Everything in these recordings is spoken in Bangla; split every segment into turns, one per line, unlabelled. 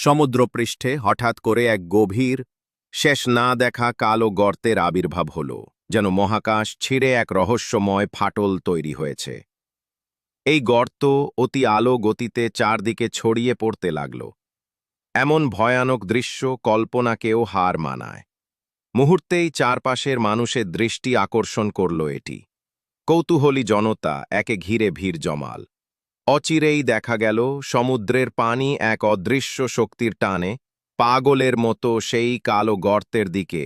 সমুদ্রপৃষ্ঠে হঠাৎ করে এক গভীর, শেষ না দেখা কালো গর্তের আবির্ভাব হল, যেন মহাকাশ ছিঁড়ে এক রহস্যময় ফাটল তৈরি হয়েছে। এই গর্ত অতি আলো গতিতে চারদিকে ছড়িয়ে পড়তে লাগল। এমন ভয়ানক দৃশ্য কল্পনাকেও হার মানায়। মুহূর্তেই চারপাশের মানুষের দৃষ্টি আকর্ষণ করল এটি। কৌতূহলী জনতা একে ঘিরে ভিড় জমাল। অচিরেই দেখা গেল সমুদ্রের পানি এক অদৃশ্য শক্তির টানে পাগলের মতো সেই কালো গর্তের দিকে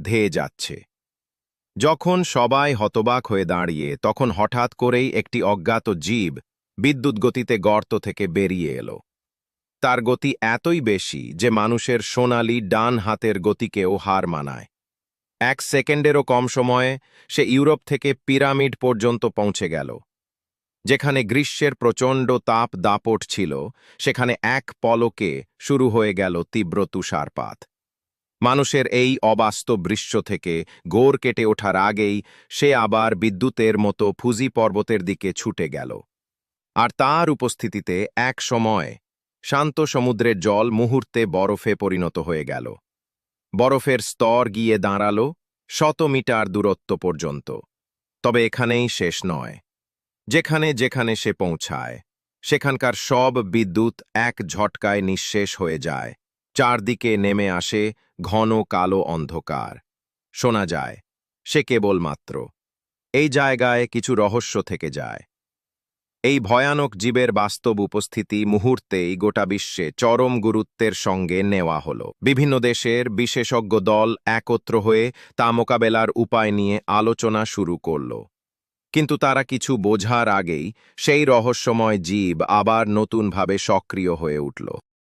ধেয়ে যাচ্ছে। যখন সবাই হতবাক হয়ে দাঁড়িয়ে, তখন হঠাৎ করেই একটি অজ্ঞাত জীব বিদ্যুৎ গতিতে গর্ত থেকে বেরিয়ে এলো। তার গতি এতই বেশি যে মানুষের সোনালি ডান হাতের গতিকেও হার মানায়। 1 সেকেন্ডেরও কম সময়ে সে ইউরোপ থেকে পিরামিড পর্যন্ত পৌঁছে গেল। যেখানে গ্রীষ্মের প্রচণ্ড তাপ দাপট ছিল, সেখানে এক পলকে শুরু হয়ে গেল তীব্র তুষারপাত। মানুষের এই অবাস্তব দৃশ্য থেকে গোর কেটে ওঠার আগেই সে আবার বিদ্যুতের মতো ফুজি পর্বতের দিকে ছুটে গেল। আর তার উপস্থিতিতে এক সময় শান্ত সমুদ্রের জল মুহূর্তে বরফে পরিণত হয়ে গেল। বরফের স্তর গিয়ে দাঁড়াল 100 মিটার দূরত্ব পর্যন্ত। তবে এখানেই শেষ নয়। যেখানে যেখানে সে পৌঁছায়, সেখানকার সব বিদ্যুৎ এক ঝটকায় নিঃশেষ হয়ে যায়। চারদিকে নেমে আসে ঘন কালো অন্ধকার। শোনা যায় সে কেবলমাত্র এই জায়গায় কিছু রহস্য থেকে যায়। এই ভয়ানক জীবের বাস্তব উপস্থিতি মুহূর্তেই গোটা বিশ্বে চরম গুরুত্বের সঙ্গে নেওয়া হলো। বিভিন্ন দেশের বিশেষজ্ঞ দল একত্র হয়ে তা মোকাবেলার উপায় নিয়ে আলোচনা শুরু করল। কিন্তু তারা কিছু বোঝার আগেই সেই রহস্যময় জীব আবার নতুনভাবে সক্রিয় হয়ে উঠল।